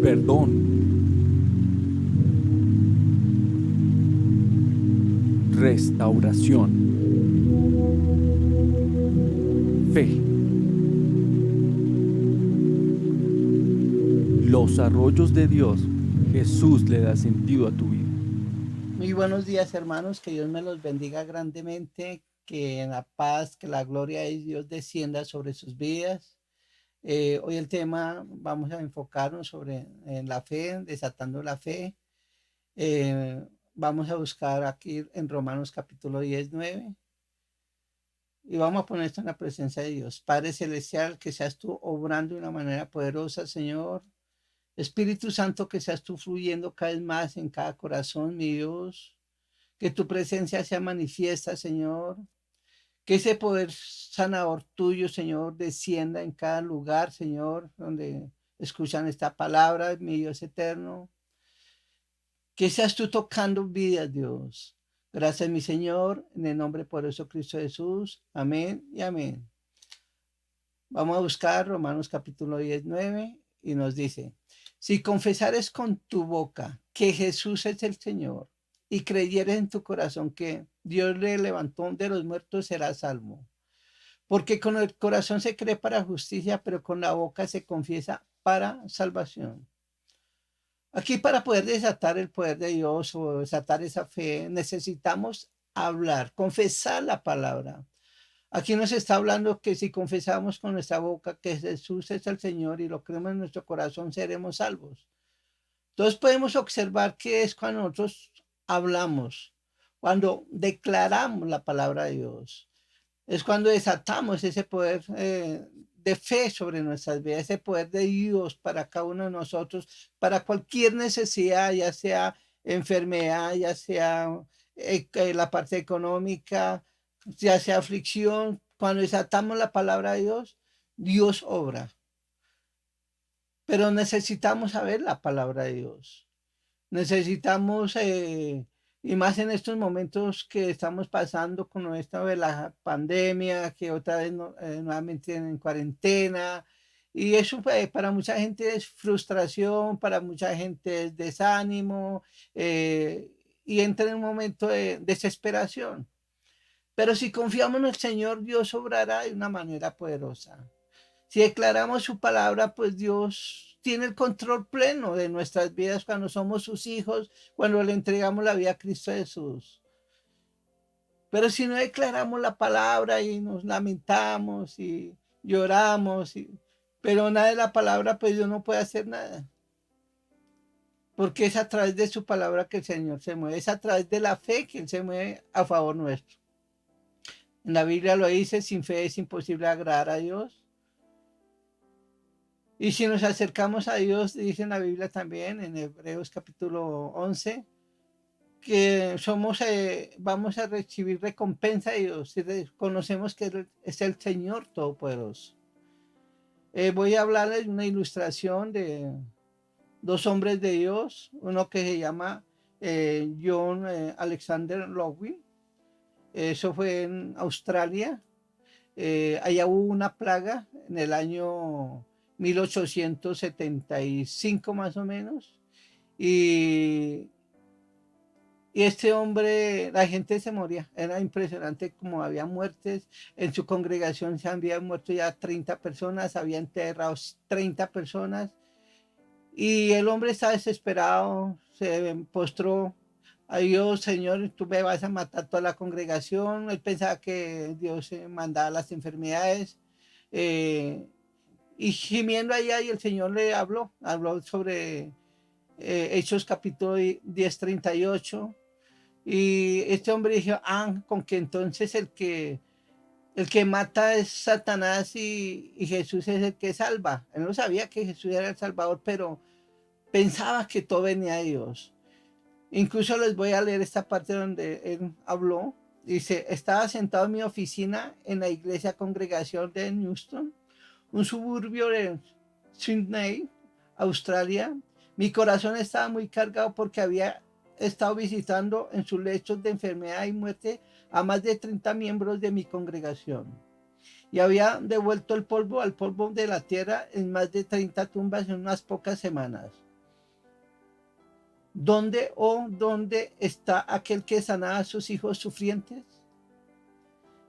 perdón, restauración, fe. Los arroyos de Dios, Jesús le da sentido a tu vida. Muy buenos días, hermanos. Que Dios me los bendiga grandemente. Que en la paz, que la gloria de Dios descienda sobre sus vidas. Hoy el tema, vamos a enfocarnos sobre en la fe, desatando la fe. Vamos a buscar aquí en Romanos capítulo 10:9. Y vamos a poner esto en la presencia de Dios. Padre Celestial, que seas tú obrando de una manera poderosa, Señor. Espíritu Santo, que seas tú fluyendo cada vez más en cada corazón, mi Dios. Que tu presencia sea manifiesta, Señor. Que ese poder sanador tuyo, Señor, descienda en cada lugar, Señor, donde escuchan esta palabra, mi Dios eterno. Que seas tú tocando vidas, Dios. Gracias, mi Señor, en el nombre poderoso de Cristo Jesús. Amén y amén. Vamos a buscar Romanos capítulo 19 y nos dice, si confesares con tu boca que Jesús es el Señor y creyeres en tu corazón que Dios le levantó de los muertos, serás salvo. Porque con el corazón se cree para justicia, pero con la boca se confiesa para salvación. Aquí para poder desatar el poder de Dios o desatar esa fe, necesitamos hablar, confesar la palabra. Aquí nos está hablando que si confesamos con nuestra boca que Jesús es el Señor y lo creemos en nuestro corazón, seremos salvos. Entonces podemos observar que es cuando nosotros hablamos, cuando declaramos la palabra de Dios. Es cuando desatamos ese poder de fe sobre nuestras vidas, ese poder de Dios para cada uno de nosotros, para cualquier necesidad, ya sea enfermedad, ya sea la parte económica, ya sea aflicción. Cuando desatamos la palabra de Dios, Dios obra. Pero necesitamos saber la palabra de Dios. Necesitamos, y más en estos momentos que estamos pasando con esto de la pandemia, que otra vez nuevamente en cuarentena, y eso para mucha gente es frustración, para mucha gente es desánimo, y entra en un momento de desesperación. Pero si confiamos en el Señor, Dios obrará de una manera poderosa. Si declaramos su palabra, pues Dios tiene el control pleno de nuestras vidas cuando somos sus hijos, cuando le entregamos la vida a Cristo Jesús. Pero si no declaramos la palabra y nos lamentamos y lloramos, pero nada de la palabra, pues Dios no puede hacer nada. Porque es a través de su palabra que el Señor se mueve, es a través de la fe que Él se mueve a favor nuestro. En la Biblia lo dice, sin fe es imposible agradar a Dios. Y si nos acercamos a Dios, dice en la Biblia también, en Hebreos capítulo 11, que somos, vamos a recibir recompensa de Dios si reconocemos que Él es el Señor Todopoderoso. Voy a hablarles de una ilustración de dos hombres de Dios, uno que se llama John Alexander Lowy. Eso fue en Australia. Allá hubo una plaga en el año 1875 más o menos. Y, y este hombre, la gente se moría. Era impresionante como había muertes. En su congregación se habían muerto ya 30 personas, había enterrado 30 personas. Y el hombre estaba desesperado, se postró a Dios, Señor, tú me vas a matar toda la congregación. Él pensaba que Dios mandaba las enfermedades. Eh, y gimiendo allá, y el Señor le habló sobre Hechos capítulo 10:38. Y este hombre dijo, con que entonces el que mata es Satanás y Jesús es el que salva. Él no sabía que Jesús era el Salvador, pero pensaba que todo venía de Dios. Incluso les voy a leer esta parte donde él habló. Dice, estaba sentado en mi oficina en la iglesia congregación de Newston, un suburbio de Sydney, Australia. Mi corazón estaba muy cargado porque había estado visitando en sus lechos de enfermedad y muerte a más de 30 miembros de mi congregación. Y había devuelto el polvo al polvo de la tierra en más de 30 tumbas en unas pocas semanas. ¿Dónde está aquel que sanaba a sus hijos sufrientes?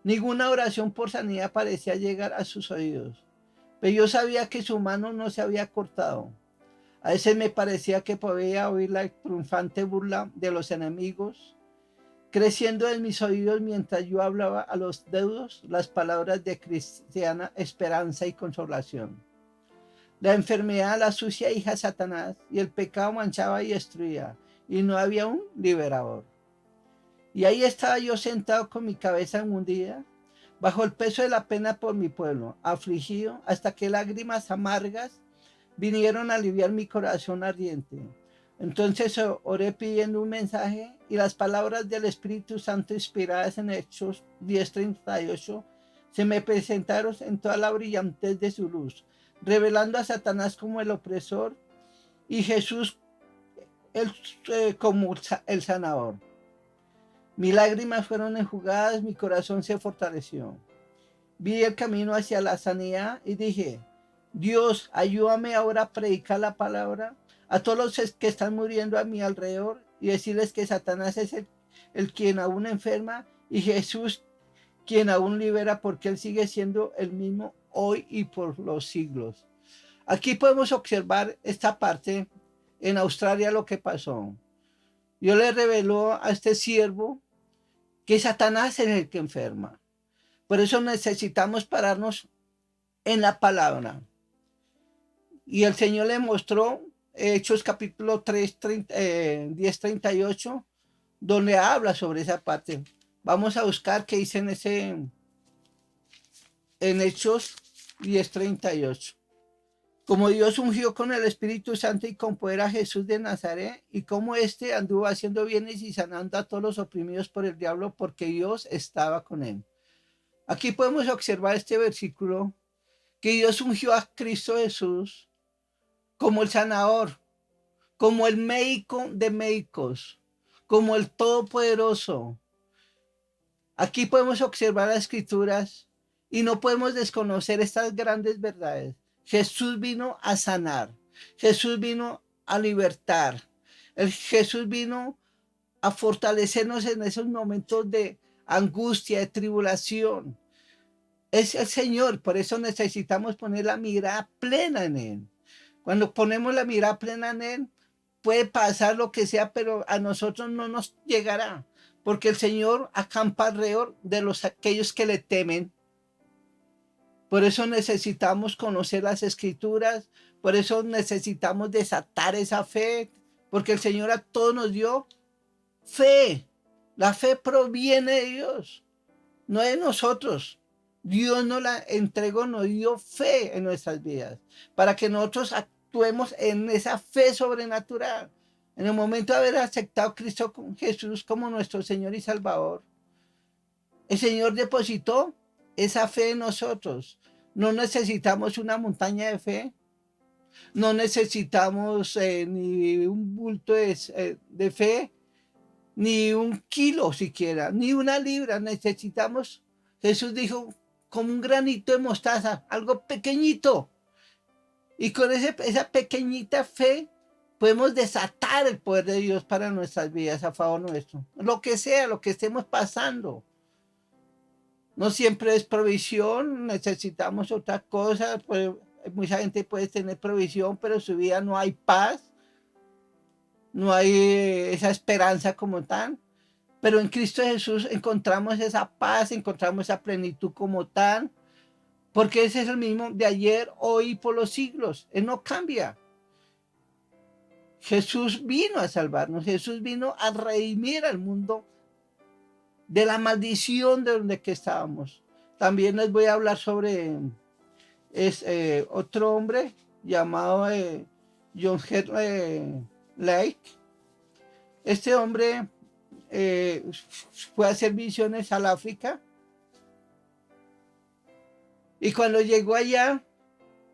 Ninguna oración por sanidad parecía llegar a sus oídos, pero yo sabía que su mano no se había cortado. A veces me parecía que podía oír la triunfante burla de los enemigos creciendo en mis oídos mientras yo hablaba a los deudos las palabras de cristiana esperanza y consolación. La enfermedad, la sucia hija de Satanás, y el pecado manchaba y destruía, y no había un liberador. Y ahí estaba yo sentado con mi cabeza hundida, bajo el peso de la pena por mi pueblo, afligido, hasta que lágrimas amargas vinieron a aliviar mi corazón ardiente. Entonces oré pidiendo un mensaje y las palabras del Espíritu Santo inspiradas en Hechos 10:38 se me presentaron en toda la brillantez de su luz, revelando a Satanás como el opresor y Jesús como el sanador. Mis lágrimas fueron enjugadas, mi corazón se fortaleció. Vi el camino hacia la sanidad y dije, Dios, ayúdame ahora a predicar la palabra a todos los que están muriendo a mi alrededor y decirles que Satanás es el quien aún enferma y Jesús quien aún libera, porque Él sigue siendo el mismo hoy y por los siglos. Aquí podemos observar esta parte en Australia lo que pasó. Dios le reveló a este siervo que Satanás es el que enferma. Por eso necesitamos pararnos en la palabra. Y el Señor le mostró Hechos capítulo 3, 10:38, donde habla sobre esa parte. Vamos a buscar qué dice en Hechos 10:38. Como Dios ungió con el Espíritu Santo y con poder a Jesús de Nazaret, y como éste anduvo haciendo bienes y sanando a todos los oprimidos por el diablo, porque Dios estaba con él. Aquí podemos observar este versículo, que Dios ungió a Cristo Jesús como el sanador, como el médico de médicos, como el todopoderoso. Aquí podemos observar las escrituras y no podemos desconocer estas grandes verdades. Jesús vino a sanar, Jesús vino a libertar, Jesús vino a fortalecernos en esos momentos de angustia, de tribulación. Es el Señor, por eso necesitamos poner la mirada plena en Él. Cuando ponemos la mirada plena en Él, puede pasar lo que sea, pero a nosotros no nos llegará, porque el Señor acampa alrededor de aquellos que le temen. Por eso necesitamos conocer las Escrituras, por eso necesitamos desatar esa fe, porque el Señor a todos nos dio fe. La fe proviene de Dios, no de nosotros. Dios nos la entregó, nos dio fe en nuestras vidas, para que nosotros actuemos en esa fe sobrenatural. En el momento de haber aceptado a Cristo Jesús como nuestro Señor y Salvador, el Señor depositó esa fe en nosotros. No necesitamos una montaña de fe, no necesitamos ni un bulto de fe, ni un kilo siquiera, ni una libra. Necesitamos, Jesús dijo, como un granito de mostaza, algo pequeñito. Y con esa pequeñita fe podemos desatar el poder de Dios para nuestras vidas a favor nuestro. Lo que sea, lo que estemos pasando. No siempre es provisión, necesitamos otra cosa. Pues, mucha gente puede tener provisión, pero en su vida no hay paz, no hay esa esperanza como tal. Pero en Cristo Jesús encontramos esa paz, encontramos esa plenitud como tal, porque ese es el mismo de ayer, hoy y por los siglos. Él no cambia. Jesús vino a salvarnos, Jesús vino a redimir al mundo de la maldición de donde que estábamos. También les voy a hablar sobre otro hombre llamado John Henry Lake. Este hombre fue a hacer misiones al África, y cuando llegó allá,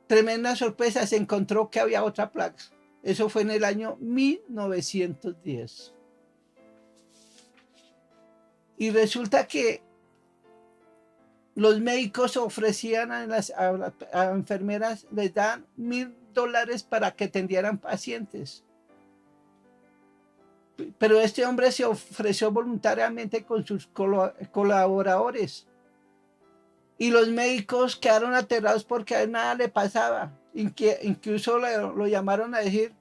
tremenda sorpresa, se encontró que había otra plaga. Eso fue en el año 1910. Y resulta que los médicos ofrecían a enfermeras, les dan $1,000 para que atendieran pacientes. pero este hombre se ofreció voluntariamente con sus colaboradores. Y los médicos quedaron aterrados porque a él nada le pasaba. Incluso lo llamaron a decir,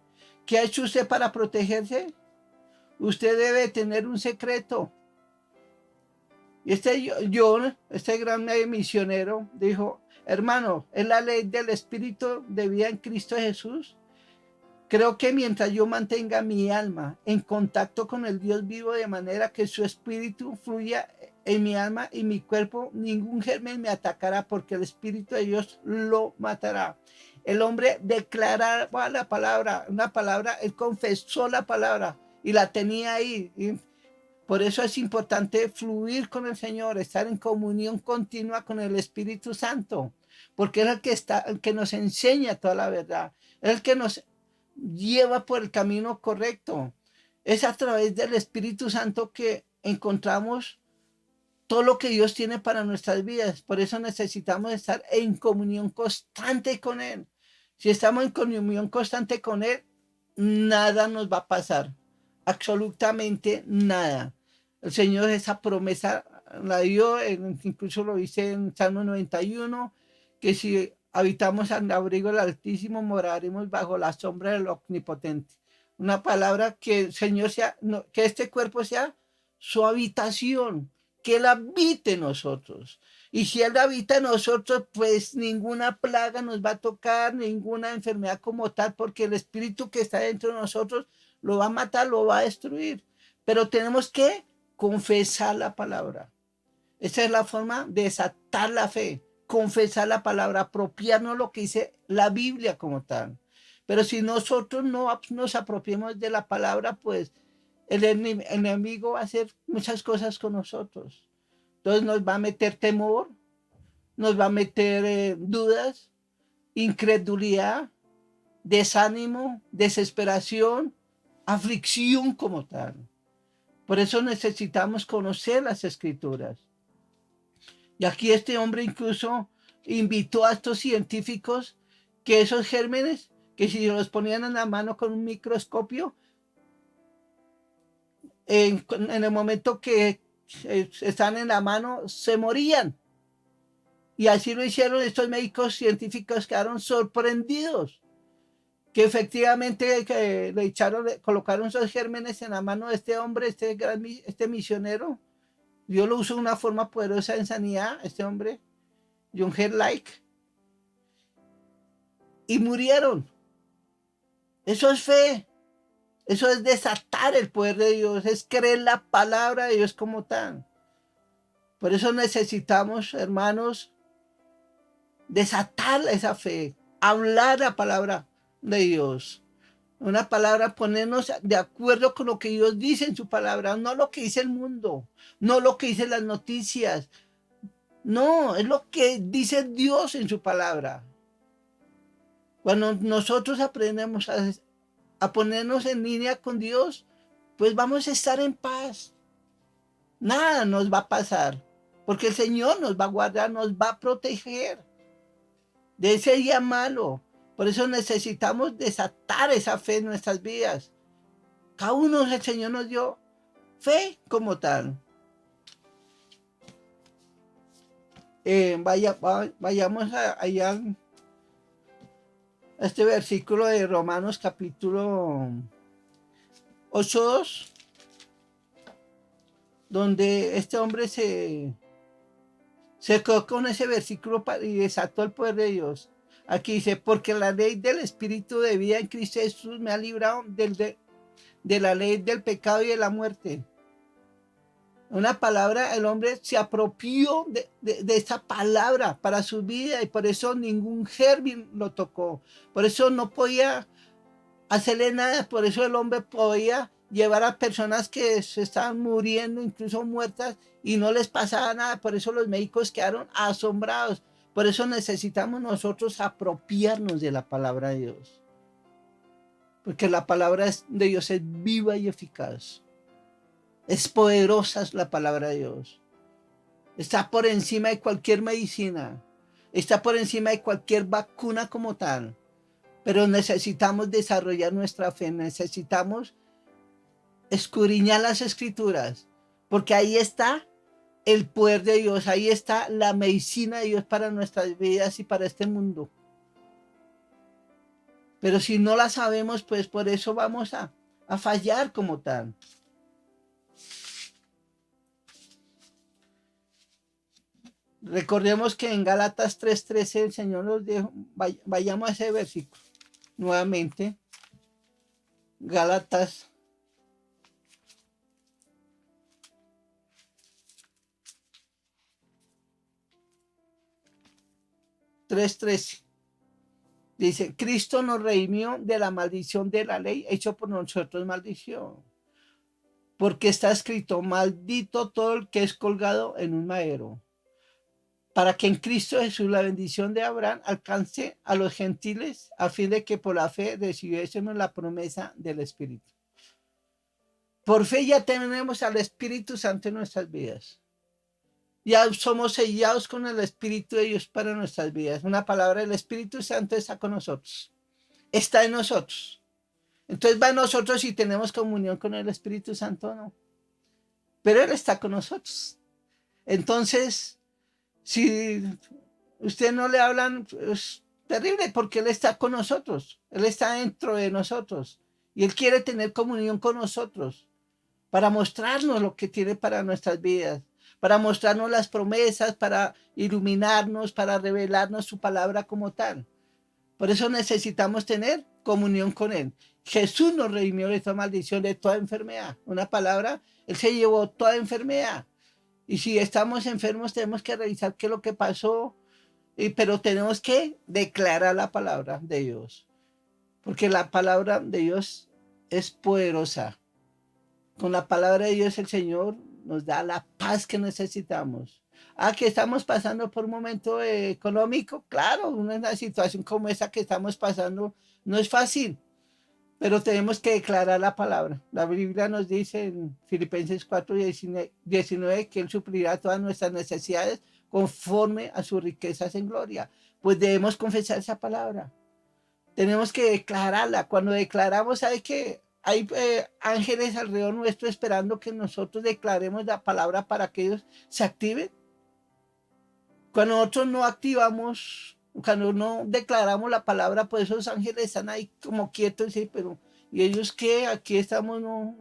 ¿qué ha hecho usted para protegerse? Usted debe tener un secreto. Y este John, este gran misionero, dijo, hermano, es la ley del Espíritu de vida en Cristo Jesús. Creo que mientras yo mantenga mi alma en contacto con el Dios vivo de manera que su espíritu fluya en mi alma y mi cuerpo, ningún germen me atacará porque el Espíritu de Dios lo matará. El hombre declaraba la palabra, una palabra, él confesó la palabra y la tenía ahí. Y por eso es importante fluir con el Señor, estar en comunión continua con el Espíritu Santo, porque es el que nos enseña toda la verdad, es el que nos lleva por el camino correcto. Es a través del Espíritu Santo que encontramos todo lo que Dios tiene para nuestras vidas. Por eso necesitamos estar en comunión constante con Él. Si estamos en comunión constante con Él, nada nos va a pasar. Absolutamente nada. El Señor esa promesa la dio, incluso lo dice en Salmo 91, que si habitamos al abrigo del Altísimo, moraremos bajo la sombra del Omnipotente. Una palabra que el Señor sea, que este cuerpo sea su habitación, que Él habite en nosotros. Y si Él habita en nosotros, pues ninguna plaga nos va a tocar, ninguna enfermedad como tal, porque el Espíritu que está dentro de nosotros lo va a matar, lo va a destruir. Pero tenemos que confesar la palabra. Esa es la forma de desatar la fe, confesar la palabra, apropiarnos lo que dice la Biblia como tal. Pero si nosotros no nos apropiamos de la palabra, pues el enemigo va a hacer muchas cosas con nosotros. Entonces nos va a meter temor, nos va a meter dudas, incredulidad, desánimo, desesperación, aflicción como tal. Por eso necesitamos conocer las Escrituras. Y aquí este hombre incluso invitó a estos científicos que esos gérmenes, que si los ponían en la mano con un microscopio, en el momento que están en la mano, se morían. Y así lo hicieron estos médicos científicos, quedaron sorprendidos que efectivamente colocaron esos gérmenes en la mano de este hombre, este misionero. Dios lo usó de una forma poderosa en sanidad, este hombre, John Like, y murieron. Eso es fe, eso es desatar el poder de Dios, es creer la palabra de Dios como tal. Por eso necesitamos, hermanos, desatar esa fe, hablar la palabra de Dios. Una palabra, ponernos de acuerdo con lo que Dios dice en su palabra, no lo que dice el mundo, no lo que dicen las noticias, no, es lo que dice Dios en su palabra. Cuando nosotros aprendemos a ponernos en línea con Dios, pues vamos a estar en paz. Nada nos va a pasar, porque el Señor nos va a guardar, nos va a proteger de ese día malo. Por eso necesitamos desatar esa fe en nuestras vidas. Cada uno el Señor nos dio fe como tal. Vayamos allá a este versículo de Romanos capítulo 8:2, donde este hombre se quedó con ese versículo y desató el poder de Dios. Aquí dice, porque la ley del Espíritu de vida en Cristo Jesús me ha librado de la ley del pecado y de la muerte. Una palabra, el hombre se apropió de esta palabra para su vida y por eso ningún germen lo tocó. Por eso no podía hacerle nada, por eso el hombre podía llevar a personas que se estaban muriendo, incluso muertas, y no les pasaba nada. Por eso los médicos quedaron asombrados. Por eso necesitamos nosotros apropiarnos de la palabra de Dios. Porque la palabra de Dios es viva y eficaz. Es poderosa la palabra de Dios. Está por encima de cualquier medicina. Está por encima de cualquier vacuna como tal. Pero necesitamos desarrollar nuestra fe. Necesitamos escudriñar las escrituras, porque ahí está el poder de Dios, ahí está la medicina de Dios para nuestras vidas y para este mundo. Pero si no la sabemos, pues por eso vamos a fallar como tal. Recordemos que en Gálatas 3:13 el Señor nos dijo, vayamos a ese versículo nuevamente. Gálatas 3:13. Dice, Cristo nos redimió de la maldición de la ley, hecho por nosotros maldición. Porque está escrito, maldito todo el que es colgado en un madero, para que en Cristo Jesús la bendición de Abraham alcance a los gentiles, a fin de que por la fe recibiésemos la promesa del Espíritu. Por fe ya tenemos al Espíritu Santo en nuestras vidas. Ya somos sellados con el Espíritu de Dios para nuestras vidas. Una palabra, el Espíritu Santo está con nosotros. Está en nosotros. Entonces va en nosotros si tenemos comunión con el Espíritu Santo o no. Pero Él está con nosotros. Entonces, si usted no le hablan, es terrible porque Él está con nosotros. Él está dentro de nosotros. Y Él quiere tener comunión con nosotros para mostrarnos lo que tiene para nuestras vidas, para mostrarnos las promesas, para iluminarnos, para revelarnos su palabra como tal. Por eso necesitamos tener comunión con Él. Jesús nos redimió de esta maldición, de toda enfermedad. Una palabra, Él se llevó toda enfermedad. Y si estamos enfermos, tenemos que revisar qué es lo que pasó, pero tenemos que declarar la palabra de Dios. Porque la palabra de Dios es poderosa. Con la palabra de Dios el Señor nos da la paz que necesitamos. Que estamos pasando por un momento económico, claro, una situación como esa que estamos pasando no es fácil, pero tenemos que declarar la palabra. La Biblia nos dice en Filipenses 4:19 que Él suplirá todas nuestras necesidades conforme a sus riquezas en gloria. Pues debemos confesar esa palabra. Tenemos que declararla. Cuando declaramos, ¿sabe qué? Hay ángeles alrededor nuestro esperando que nosotros declaremos la palabra para que ellos se activen. Cuando nosotros no activamos, cuando no declaramos la palabra, pues esos ángeles están ahí como quietos, sí, pero ¿y ellos qué? Aquí estamos, no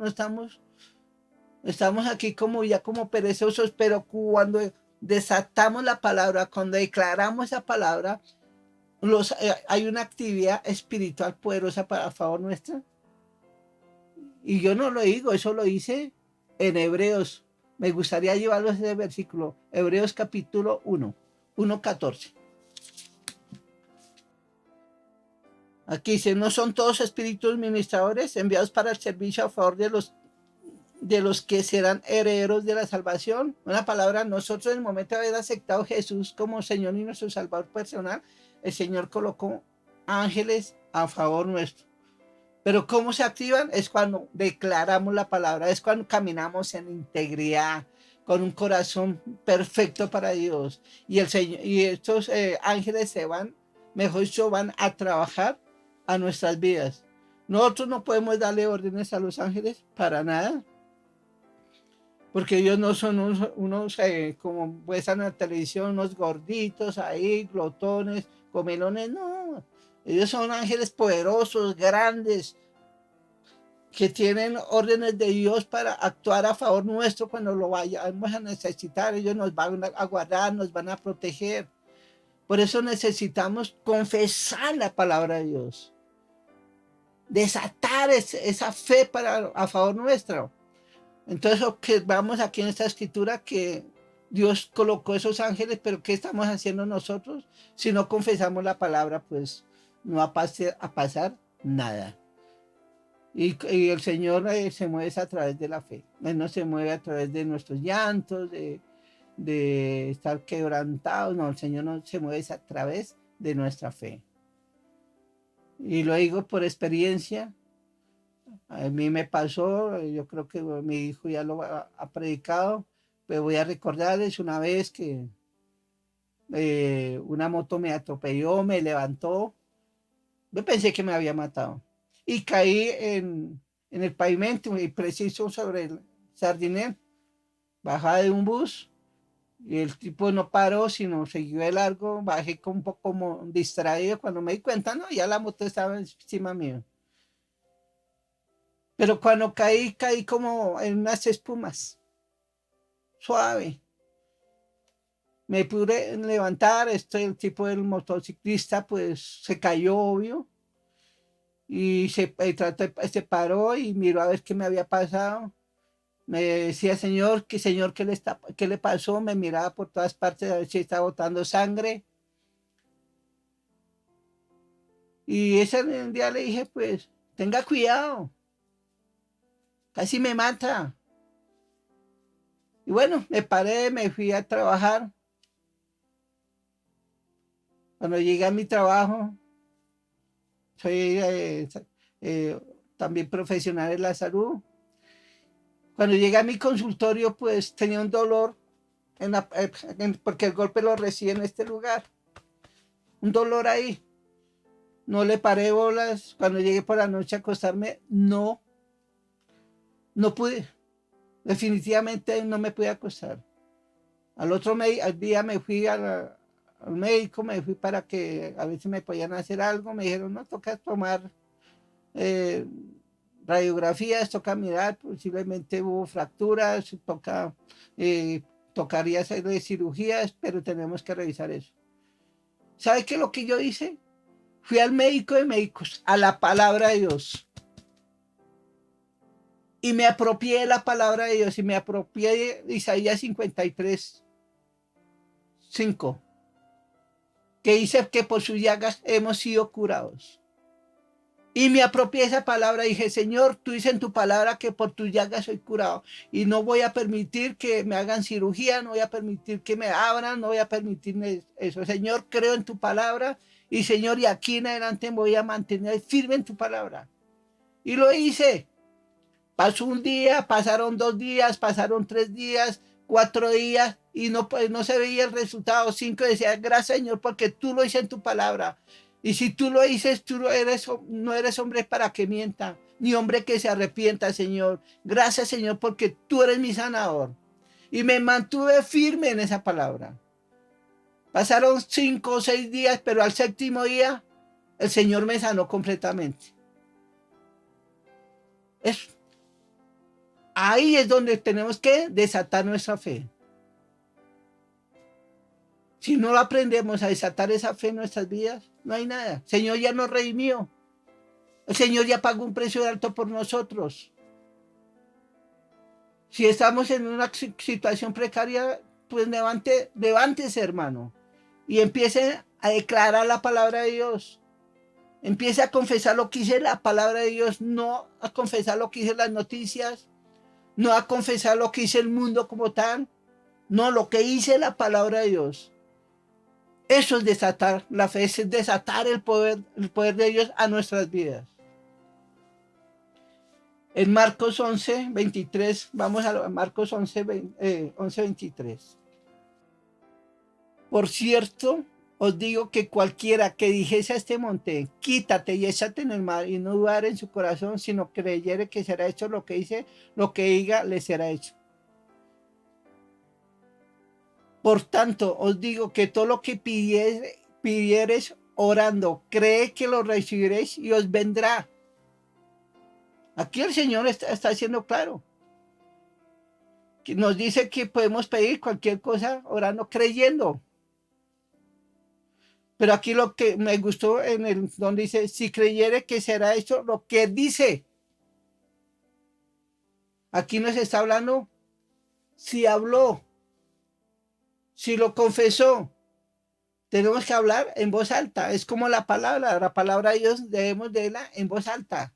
estamos aquí como ya como perezosos, pero cuando desatamos la palabra, cuando declaramos esa palabra, hay una actividad espiritual poderosa para favor nuestra. Y yo no lo digo, eso lo hice en Hebreos. Me gustaría llevarlos a ese versículo. Hebreos capítulo 1:14. Aquí dice, ¿no son todos espíritus ministradores enviados para el servicio a favor de los que serán herederos de la salvación? Una palabra, nosotros en el momento de haber aceptado a Jesús como Señor y nuestro Salvador personal, el Señor colocó ángeles a favor nuestro. Pero ¿cómo se activan? Es cuando declaramos la palabra, es cuando caminamos en integridad, con un corazón perfecto para Dios. Y el Señor, y estos ángeles se van, mejor dicho, van a trabajar a nuestras vidas. Nosotros no podemos darle órdenes a los ángeles para nada, porque ellos no son unos como muestran en la televisión, unos gorditos ahí, glotones, comelones, no. Ellos son ángeles poderosos, grandes, que tienen órdenes de Dios para actuar a favor nuestro cuando lo vayamos a necesitar. Ellos nos van a guardar, nos van a proteger. Por eso necesitamos confesar la palabra de Dios, desatar esa fe a favor nuestro. Entonces observamos aquí en esta escritura que Dios colocó esos ángeles, pero ¿qué estamos haciendo nosotros? Si no confesamos la palabra, pues no va a pasar nada. Y el Señor se mueve a través de la fe. Él no se mueve a través de nuestros llantos, de estar quebrantados. No, el Señor no se mueve a través de nuestra fe. Y lo digo por experiencia. A mí me pasó, yo creo que mi hijo ya lo ha predicado, pero voy a recordarles una vez que una moto me atropelló, me levantó. Yo pensé que me había matado. Y caí en el pavimento y preciso sobre el Sardinel. Bajaba de un bus y el tipo no paró, sino siguió de largo. Bajé un poco como distraído. Cuando me di cuenta, no, ya la moto estaba encima mío. Pero cuando caí como en unas espumas, suave. Me pude levantar, el tipo del motociclista pues se cayó, obvio, y se paró y miró a ver qué me había pasado. Me decía, señor, ¿qué le pasó? Me miraba por todas partes a ver si estaba botando sangre. Y ese día le dije, pues, tenga cuidado, casi me mata. Y bueno, me paré, me fui a trabajar. Cuando llegué a mi trabajo, soy eh, también profesional en la salud. Cuando llegué a mi consultorio, pues tenía un dolor porque el golpe lo recibí en este lugar. Un dolor ahí. No le paré bolas. Cuando llegué por la noche a acostarme, no pude. Definitivamente no me pude acostar. Al día me fui al médico, me fui para que a ver si me podían hacer algo. Me dijeron, no, toca tomar eh, radiografías, toca mirar, posiblemente hubo fracturas, eh, tocaría hacerle cirugías, pero tenemos que revisar eso. ¿Sabe qué es lo que yo hice? Fui al médico de médicos, a la palabra de Dios, y me apropié de la palabra de Dios, y me apropié de Isaías 53, 5, que dice que por sus llagas hemos sido curados. Y me apropié de esa palabra y dije, Señor, tú dices en tu palabra que por tus llagas soy curado. Y no voy a permitir que me hagan cirugía, no voy a permitir que me abran, no voy a permitir eso. Señor, creo en tu palabra y Señor, y aquí en adelante me voy a mantener firme en tu palabra. Y lo hice. Pasó un día, pasaron 2 días, pasaron 3 días, 4 días y no se veía el resultado. 5 decía, gracias Señor, porque tú lo dices en tu palabra. Y si tú lo dices, tú no eres hombre para que mienta, ni hombre que se arrepienta, Señor. Gracias, Señor, porque tú eres mi sanador. Y me mantuve firme en esa palabra. Pasaron 5 o 6 días, pero al 7.º día, el Señor me sanó completamente. Ahí es donde tenemos que desatar nuestra fe. Si no aprendemos a desatar esa fe en nuestras vidas, no hay nada. El Señor ya nos redimió. El Señor ya pagó un precio alto por nosotros. Si estamos en una situación precaria, pues levántese, hermano, y empiece a declarar la palabra de Dios. Empiece a confesar lo que dice la palabra de Dios, no a confesar lo que dicen las noticias, no a confesar lo que dice el mundo como tal, no, lo que dice la palabra de Dios. Eso es desatar la fe, es desatar el poder de Dios a nuestras vidas. En Marcos 11, 23, vamos a Marcos 11, 23. Por cierto, os digo que cualquiera que dijese a este monte, quítate y échate en el mar, y no dudar en su corazón, sino creyere que será hecho lo que dice, lo que diga, le será hecho. Por tanto, os digo que todo lo que pidiereis orando, cree que lo recibiréis y os vendrá. Aquí el Señor está siendo claro. Que nos dice que podemos pedir cualquier cosa orando, creyendo. Pero aquí lo que me gustó donde dice, si creyere que será hecho lo que dice. Aquí nos está hablando si habló, si lo confesó. Tenemos que hablar en voz alta. Es como la palabra de Dios debemos leerla en voz alta.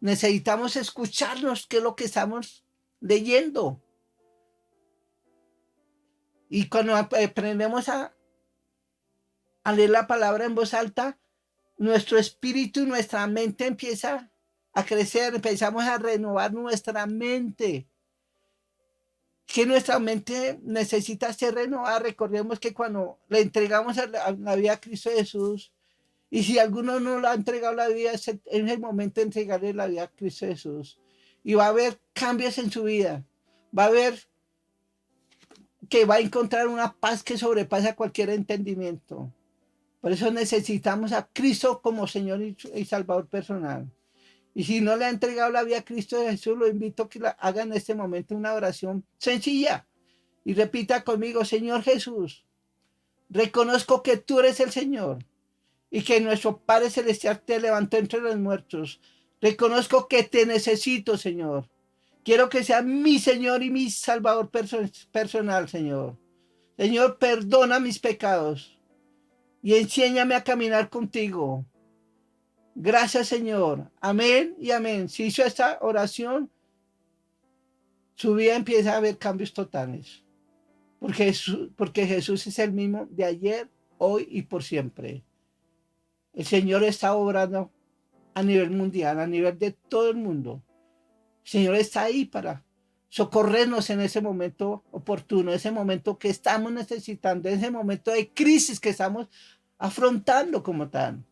Necesitamos escucharnos qué es lo que estamos leyendo. Y cuando aprendemos a leer la palabra en voz alta, nuestro espíritu y nuestra mente empieza a crecer, empezamos a renovar nuestra mente. Que nuestra mente necesita ser renovada. Recordemos que cuando le entregamos la vida a Cristo Jesús, y si alguno no lo ha entregado la vida, es el momento de entregarle la vida a Cristo Jesús. y va a haber cambios en su vida. Va a haber que va a encontrar una paz que sobrepasa cualquier entendimiento. Por eso necesitamos a Cristo como Señor y Salvador personal. Y si no le ha entregado la vida a Cristo Jesús, lo invito a que haga en este momento una oración sencilla y repita conmigo: Señor Jesús, reconozco que tú eres el Señor y que nuestro Padre Celestial te levantó entre los muertos. Reconozco que te necesito, Señor. Quiero que sea mi Señor y mi Salvador personal, Señor. Señor, perdona mis pecados y enséñame a caminar contigo. Gracias, Señor. Amén y amén. Si hizo esta oración, su vida empieza a ver cambios totales. Porque Jesús es el mismo de ayer, hoy y por siempre. El Señor está obrando a nivel mundial, a nivel de todo el mundo. El Señor está ahí para socorrernos en ese momento oportuno, ese momento que estamos necesitando, ese momento de crisis que estamos afrontando como tal.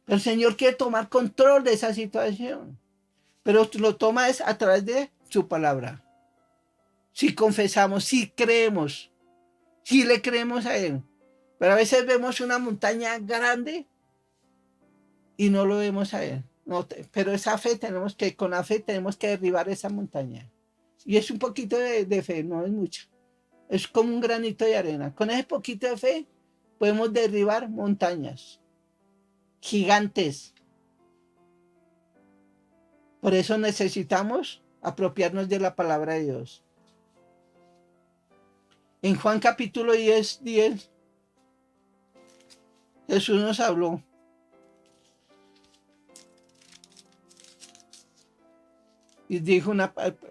El Señor quiere tomar control de esa situación, pero lo toma es a través de su palabra. Si confesamos, si creemos, si le creemos a Él. Pero a veces vemos una montaña grande y no lo vemos a Él. No, pero con la fe tenemos que derribar esa montaña. Y es un poquito de fe, no es mucho. Es como un granito de arena. Con ese poquito de fe podemos derribar montañas gigantes. Por eso necesitamos apropiarnos de la palabra de Dios. En Juan capítulo 10, Jesús nos habló. Y dijo,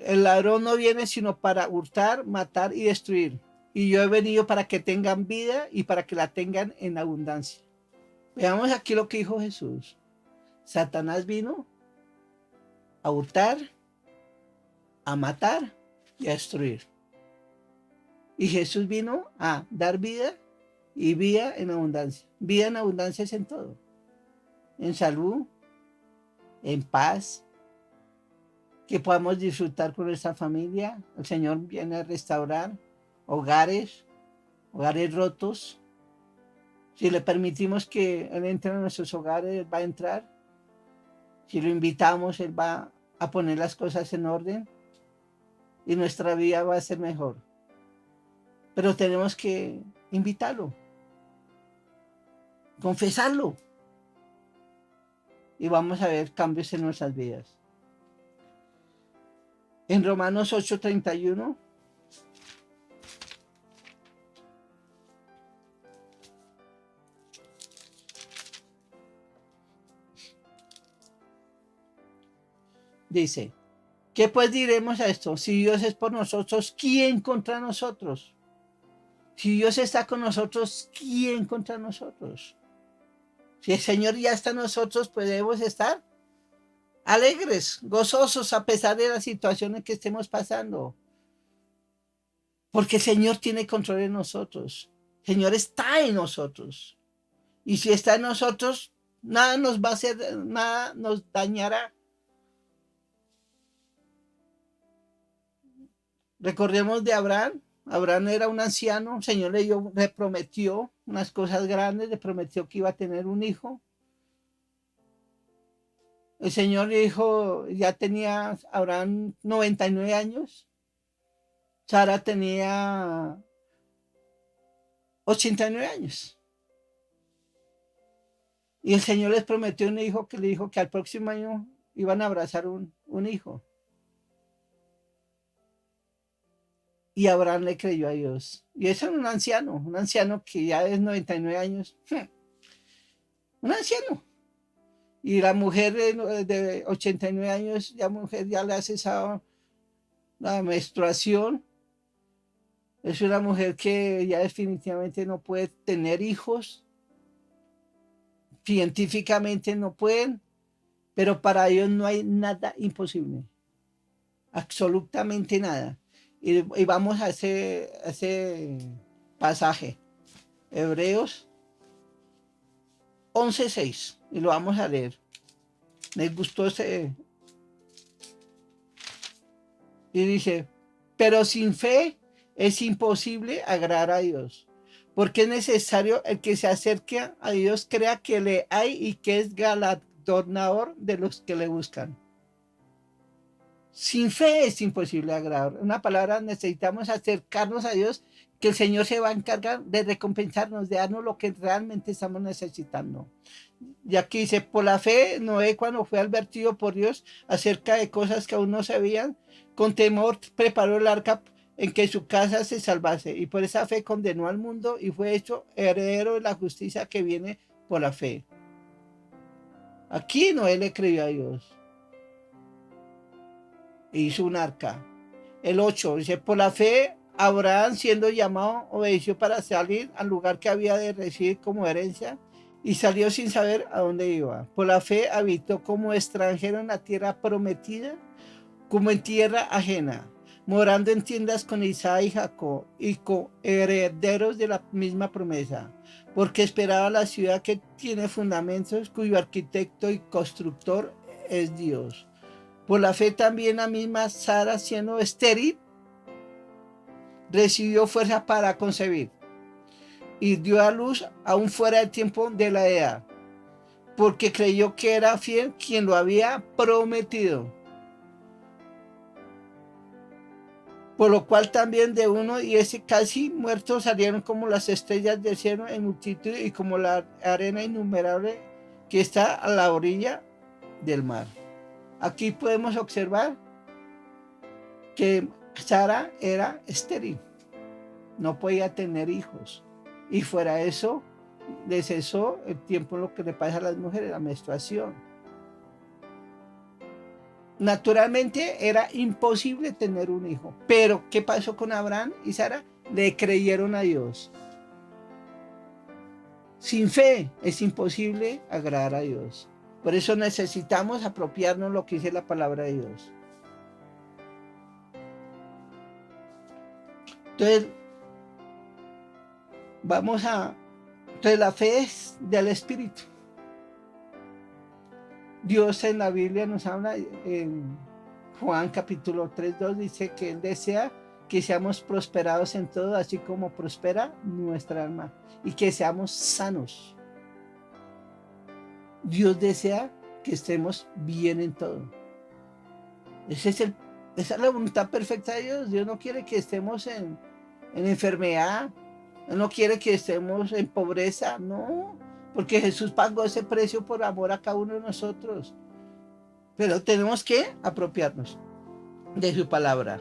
el ladrón no viene sino para hurtar, matar y destruir. Y yo he venido para que tengan vida y para que la tengan en abundancia. Veamos aquí lo que dijo Jesús. Satanás vino a hurtar, a matar y a destruir. Y Jesús vino a dar vida y vida en abundancia. Vida en abundancia es en todo. En salud, en paz, que podamos disfrutar con nuestra familia. El Señor viene a restaurar hogares rotos. Si le permitimos que Él entre en nuestros hogares, Él va a entrar. Si lo invitamos, Él va a poner las cosas en orden y nuestra vida va a ser mejor. Pero tenemos que invitarlo, confesarlo, y vamos a ver cambios en nuestras vidas. En Romanos 8:31 dice: ¿qué pues diremos a esto? Si Dios es por nosotros, ¿quién contra nosotros? Si Dios está con nosotros, ¿quién contra nosotros? Si el Señor ya está en nosotros, pues debemos estar alegres, gozosos, a pesar de las situaciones que estemos pasando. Porque el Señor tiene control de nosotros. El Señor está en nosotros. Y si está en nosotros, nada nos va a hacer, nada nos dañará. Recordemos de Abraham. Abraham era un anciano. El Señor le prometió unas cosas grandes. Le prometió que iba a tener un hijo. El Señor le dijo, ya tenía Abraham 99 años. Sara tenía 89 años. Y el Señor les prometió un hijo, que le dijo que al próximo año iban a abrazar un hijo. Y Abraham le creyó a Dios. Y eso era un anciano que ya es 99 años. Un anciano. Y la mujer de 89 años, ya le ha cesado la menstruación. Es una mujer que ya definitivamente no puede tener hijos. Científicamente no pueden, pero para Dios no hay nada imposible. Absolutamente nada. Y vamos a ese pasaje. Hebreos 11:6. Y lo vamos a leer. Me gustó Y dice, pero sin fe es imposible agradar a Dios, porque es necesario el que se acerque a Dios crea que le hay y que es galardonador de los que le buscan. Sin fe es imposible agradar. Una palabra, necesitamos acercarnos a Dios, que el Señor se va a encargar de recompensarnos, de darnos lo que realmente estamos necesitando. Y aquí dice, por la fe, Noé cuando fue advertido por Dios acerca de cosas que aún no se veían, con temor preparó el arca en que su casa se salvase. Y por esa fe condenó al mundo y fue hecho heredero de la justicia que viene por la fe. Aquí Noé le creyó a Dios. E hizo un arca. El 8 dice, por la fe, Abraham siendo llamado, obedeció para salir al lugar que había de recibir como herencia y salió sin saber a dónde iba. Por la fe habitó como extranjero en la tierra prometida, como en tierra ajena, morando en tiendas con Isaac y Jacob y con herederos de la misma promesa, porque esperaba la ciudad que tiene fundamentos, cuyo arquitecto y constructor es Dios. Por la fe también la misma Sara, siendo estéril, recibió fuerza para concebir y dio a luz aún fuera del tiempo de la edad, porque creyó que era fiel quien lo había prometido. Por lo cual también de uno y ese casi muerto salieron como las estrellas del cielo en multitud y como la arena innumerable que está a la orilla del mar. Aquí podemos observar que Sara era estéril, no podía tener hijos. Y fuera de eso, le cesó el tiempo en lo que le pasa a las mujeres, la menstruación. Naturalmente era imposible tener un hijo. Pero, ¿qué pasó con Abraham y Sara? Le creyeron a Dios. Sin fe es imposible agradar a Dios. Por eso necesitamos apropiarnos lo que dice la palabra de Dios. Entonces, entonces la fe es del Espíritu. Dios en la Biblia nos habla en Juan capítulo 3:2, dice que Él desea que seamos prosperados en todo, así como prospera nuestra alma, y que seamos sanos. Dios desea que estemos bien en todo. Esa es la voluntad perfecta de Dios. Dios no quiere que estemos en enfermedad, no quiere que estemos en pobreza, no, porque Jesús pagó ese precio por amor a cada uno de nosotros. Pero tenemos que apropiarnos de su palabra.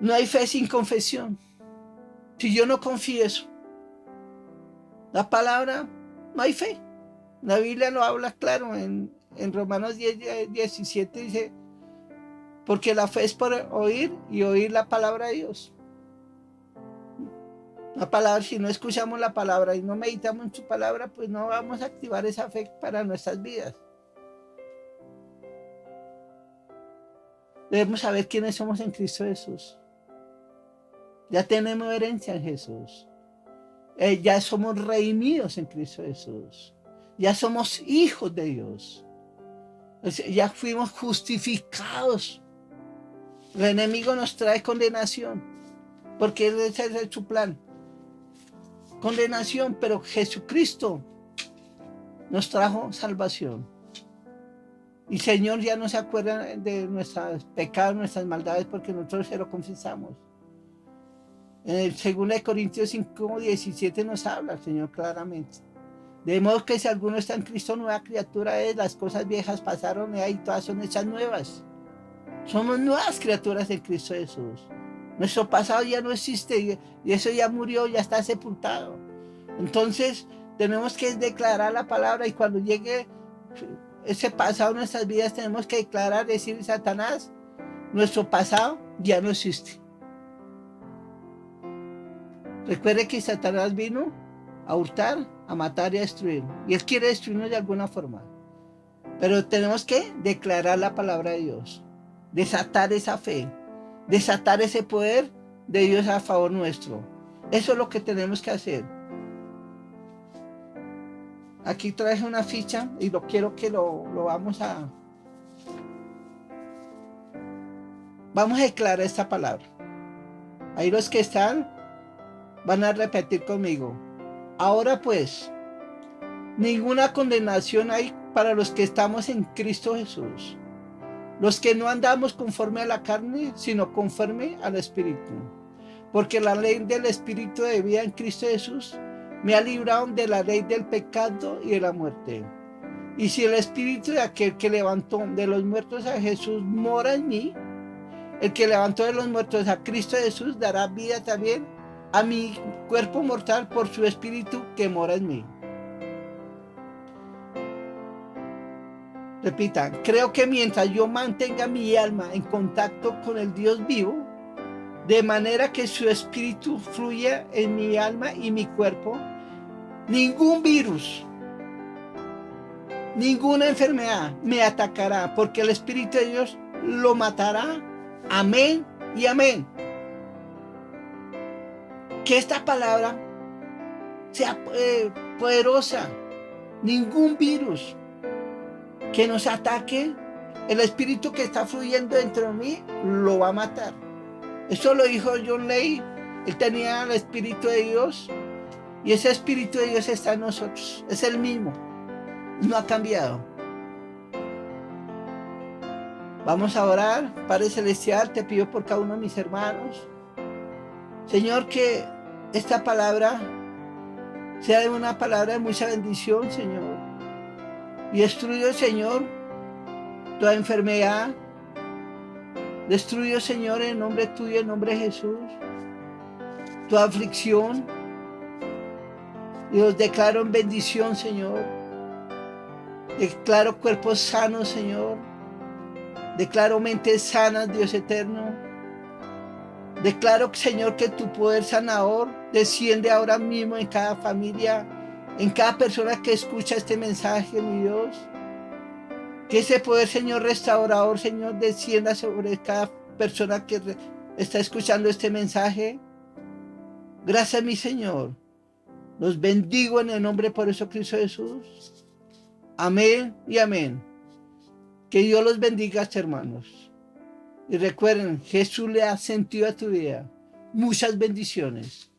No hay fe sin confesión. Si yo no confieso la palabra, no hay fe. La Biblia lo habla claro en Romanos 10:17 dice, porque la fe es por oír y oír la palabra de Dios. La palabra, si no escuchamos la palabra y no meditamos en su palabra, pues no vamos a activar esa fe para nuestras vidas. Debemos saber quiénes somos en Cristo Jesús. Ya tenemos herencia en Jesús. Ya somos redimidos en Cristo Jesús. Ya somos hijos de Dios. Ya fuimos justificados. El enemigo nos trae condenación, porque ese es su plan. Condenación, pero Jesucristo nos trajo salvación. Y Señor ya no se acuerda de nuestros pecados, nuestras maldades, porque nosotros se lo confesamos. En el 2 Corintios 5:17 nos habla el Señor claramente. De modo que si alguno está en Cristo, nueva criatura es, las cosas viejas pasaron y ahí todas son hechas nuevas. Somos nuevas criaturas en Cristo Jesús. Nuestro pasado ya no existe y eso ya murió, ya está sepultado. Entonces tenemos que declarar la palabra y cuando llegue ese pasado en nuestras vidas tenemos que declarar, decir, Satanás, nuestro pasado ya no existe. Recuerde que Satanás vino a hurtar, a matar y a destruir. Y él quiere destruirnos de alguna forma. Pero tenemos que declarar la palabra de Dios. Desatar esa fe. Desatar ese poder de Dios a favor nuestro. Eso es lo que tenemos que hacer. Aquí traje una ficha y quiero que lo vamos a Vamos a declarar esta palabra. Ahí los que están van a repetir conmigo. Ahora pues, ninguna condenación hay para los que estamos en Cristo Jesús. Los que no andamos conforme a la carne, sino conforme al Espíritu. Porque la ley del Espíritu de vida en Cristo Jesús me ha librado de la ley del pecado y de la muerte. Y si el Espíritu de aquel que levantó de los muertos a Jesús mora en mí, el que levantó de los muertos a Cristo Jesús dará vida también a mi cuerpo mortal por su Espíritu que mora en mí. Repitan, creo que mientras yo mantenga mi alma en contacto con el Dios vivo, de manera que su Espíritu fluya en mi alma y mi cuerpo, ningún virus, ninguna enfermedad me atacará, porque el Espíritu de Dios lo matará. Amén y amén. Que esta palabra sea poderosa. Ningún virus que nos ataque, el Espíritu que está fluyendo dentro de mí lo va a matar. Eso lo dijo John Ley. Él tenía el Espíritu de Dios y ese Espíritu de Dios está en nosotros. Es el mismo. No ha cambiado. Vamos a orar. Padre Celestial, te pido por cada uno de mis hermanos. Señor, que esta palabra sea una palabra de mucha bendición, Señor. Y destruyo, Señor, toda enfermedad. Destruyo, Señor, en nombre tuyo, en nombre de Jesús, toda aflicción. Y los declaro en bendición, Señor. Declaro cuerpos sanos, Señor. Declaro mentes sanas, Dios eterno. Declaro, Señor, que tu poder sanador desciende ahora mismo en cada familia, en cada persona que escucha este mensaje, mi Dios. Que ese poder, Señor, restaurador, Señor, descienda sobre cada persona que está escuchando este mensaje. Gracias, mi Señor. Los bendigo en el nombre poderoso de Cristo Jesús. Amén y amén. Que Dios los bendiga, hermanos. Y recuerden, Jesús le ha sentido a tu vida. Muchas bendiciones.